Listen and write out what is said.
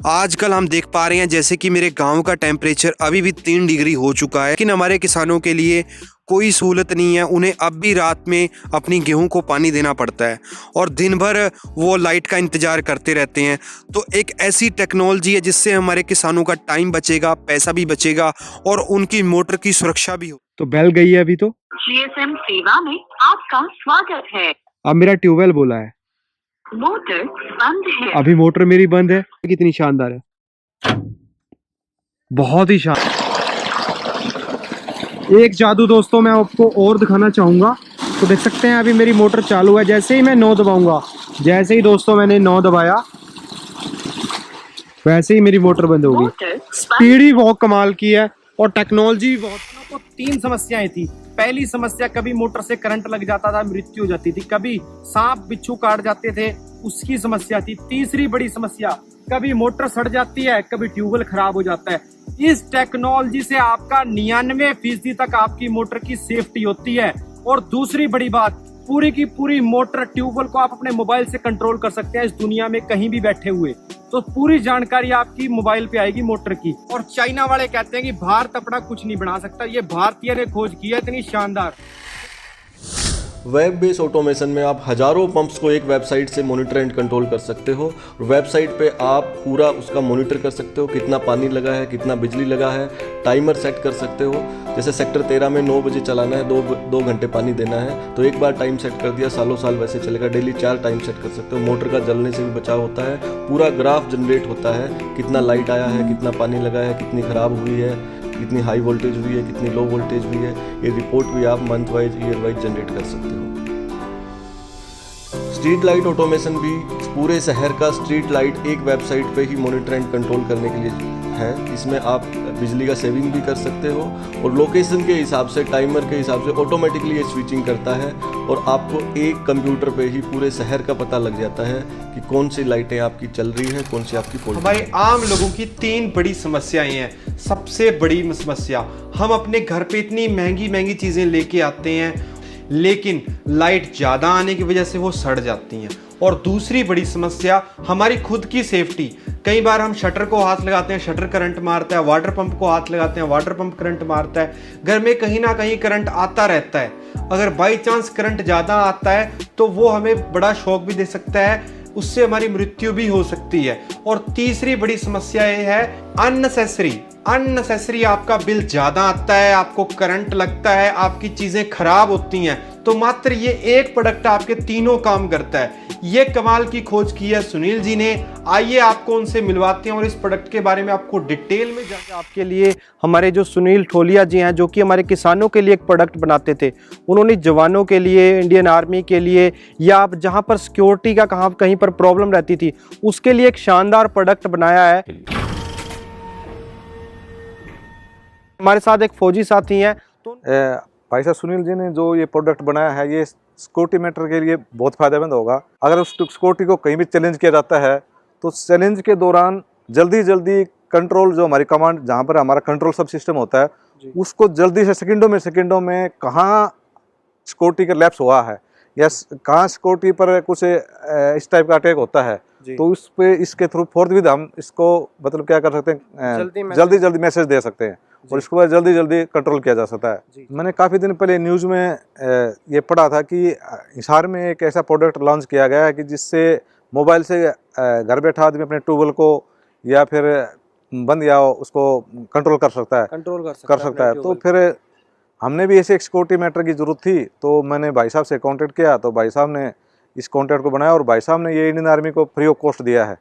आजकल हम देख पा रहे हैं जैसे कि मेरे गांव का टेम्परेचर अभी भी 3 डिग्री हो चुका है, लेकिन हमारे किसानों के लिए कोई सहूलत नहीं है। उन्हें अब भी रात में अपनी गेहूं को पानी देना पड़ता है और दिन भर वो लाइट का इंतज़ार करते रहते हैं। तो एक ऐसी टेक्नोलॉजी है जिससे हमारे किसानों का टाइम बचेगा, पैसा भी बचेगा और उनकी मोटर की सुरक्षा भी हो। तो बेल गई है अभी तो। जीएसएम सेवा में आपका स्वागत है। अब मेरा ट्यूबवेल बोला है, मोटर बंद है। अभी मोटर मेरी बंद है। कितनी शानदार है, बहुत ही शानदार। एक जादू दोस्तों मैं आपको और दिखाना चाहूँगा। तो देख सकते हैं अभी मेरी मोटर चालू है। जैसे ही मैं 9 दबाऊंगा, जैसे ही दोस्तों मैंने 9 दबाया, वैसे ही मेरी मोटर बंद होगी। स्पीड ही बहुत कमाल की है और टेक्नोलॉजी भी बहुत। तो 3 समस्याएं थी। पहली समस्या, कभी मोटर से करंट लग जाता था, मृत्यु हो जाती थी। कभी सांप बिच्छू काट जाते थे, उसकी समस्या थी। तीसरी बड़ी समस्या, कभी मोटर सड़ जाती है, कभी ट्यूबवेल खराब हो जाता है। इस टेक्नोलॉजी से आपका 99% तक आपकी मोटर की सेफ्टी होती है। और दूसरी बड़ी बात, पूरी की पूरी मोटर ट्यूबवेल को आप अपने मोबाइल से कंट्रोल कर सकते हैं, इस दुनिया में कहीं भी बैठे हुए। तो पूरी जानकारी आपकी मोबाइल पे आएगी मोटर की। और चाइना वाले कहते हैं कि भारत अपना कुछ नहीं बना सकता, ये भारतीय ने खोज की है इतनी शानदार। वेब बेस ऑटोमेशन में आप हज़ारों पंप्स को एक वेबसाइट से मॉनिटर एंड कंट्रोल कर सकते हो। वेबसाइट पे आप पूरा उसका मॉनिटर कर सकते हो, कितना पानी लगा है, कितना बिजली लगा है, टाइमर सेट कर सकते हो। जैसे सेक्टर 13 में 9 बजे चलाना है, 2 घंटे पानी देना है, तो एक बार टाइम सेट कर दिया, सालों साल वैसे चलेगा। डेली 4 टाइम सेट कर सकते हो। मोटर का जलने से भी बचाव होता है। पूरा ग्राफ जनरेट होता है, कितना लाइट आया है, कितना पानी लगा है, कितनी ख़राब हुई है, कितनी हाई वोल्टेज हुई है, कितनी लो वोल्टेज हुई है। ये रिपोर्ट भी आप month wise, year wise generate कर सकते हो। स्ट्रीट लाइट ऑटोमेशन भी, पूरे शहर का स्ट्रीट लाइट एक वेबसाइट पे ही मॉनिटर एंड कंट्रोल करने के लिए है। इसमें आप बिजली का सेविंग भी कर सकते हो और लोकेशन के हिसाब से, टाइमर के हिसाब से ऑटोमेटिकली ये स्विचिंग करता है और आपको एक कंप्यूटर पे ही पूरे शहर का पता लग जाता है कि कौन सी लाइटें आपकी चल रही है, कौन सी आपकी फॉल्ट। हमारे आम लोगों की 3 बड़ी समस्याएं हैं। सबसे बड़ी समस्या, हम अपने घर पे इतनी महंगी महंगी चीज़ें लेके आते हैं, लेकिन लाइट ज़्यादा आने की वजह से वो सड़ जाती हैं। और दूसरी बड़ी समस्या, हमारी खुद की सेफ्टी। कई बार हम शटर को हाथ लगाते हैं, शटर करंट मारता है। वाटर पंप को हाथ लगाते हैं, वाटर पंप करंट मारता है। घर में कहीं ना कहीं करंट आता रहता है। अगर बाई चांस करंट ज़्यादा आता है तो वो हमें बड़ा शॉक भी दे सकता है, उससे हमारी मृत्यु भी हो सकती है। और तीसरी बड़ी समस्या ये है, अननेसेसरी आपका बिल ज़्यादा आता है, आपको करंट लगता है, आपकी चीज़ें खराब होती हैं। तो मात्र ये एक प्रोडक्ट आपके तीनों काम करता है। ये कमाल की खोज की है सुनील जी ने। आइए आपको उनसे मिलवाते हैं और इस प्रोडक्ट के बारे में आपको डिटेल में जानते हैं। आपके लिए हमारे जो सुनील ठोलिया जी हैं, जो कि हमारे किसानों के लिए एक प्रोडक्ट बनाते थे। उन्होंने जवानों के लिए, इंडियन आर्मी के लिए, या जहां पर सिक्योरिटी का कहीं पर प्रॉब्लम रहती थी, उसके लिए एक शानदार प्रोडक्ट बनाया है। हमारे साथ एक फौजी साथी हैं। तो भाई साहब सुनील जी ने जो ये प्रोडक्ट बनाया है, ये सिक्योरिटी मैटर के लिए बहुत फायदेमंद होगा। अगर उस सिक्योरिटी को कहीं भी चैलेंज किया जाता है तो चैलेंज के दौरान जल्दी कंट्रोल, जो हमारी कमांड, जहाँ पर हमारा कंट्रोल सब सिस्टम होता है, उसको जल्दी से सेकंडों में कहाँ सिक्योरिटी का लैप्स हुआ है या कहाँ सिक्योरिटी पर कुछ इस टाइप का अटैक होता है, तो उस पे इसके थ्रू फोर्थ विद हम इसको मतलब क्या कर सकते हैं, जल्दी मैसेज दे सकते हैं और इसको बाद जल्दी कंट्रोल किया जा सकता है। मैंने काफ़ी दिन पहले न्यूज़ में ये पढ़ा था कि हिसार में एक ऐसा प्रोडक्ट लॉन्च किया गया है कि जिससे मोबाइल से घर बैठा आदमी अपने ट्यूबवेल को या फिर बंद या उसको कंट्रोल कर सकता है। तो फिर हमने भी ऐसे एक सिक्योरिटी मैटर की ज़रूरत थी, तो मैंने भाई साहब से कॉन्टेक्ट किया, तो भाई साहब ने इस कॉन्टेक्ट को बनाया और भाई साहब ने ये इंडियन आर्मी को फ्री ऑफ कॉस्ट दिया है।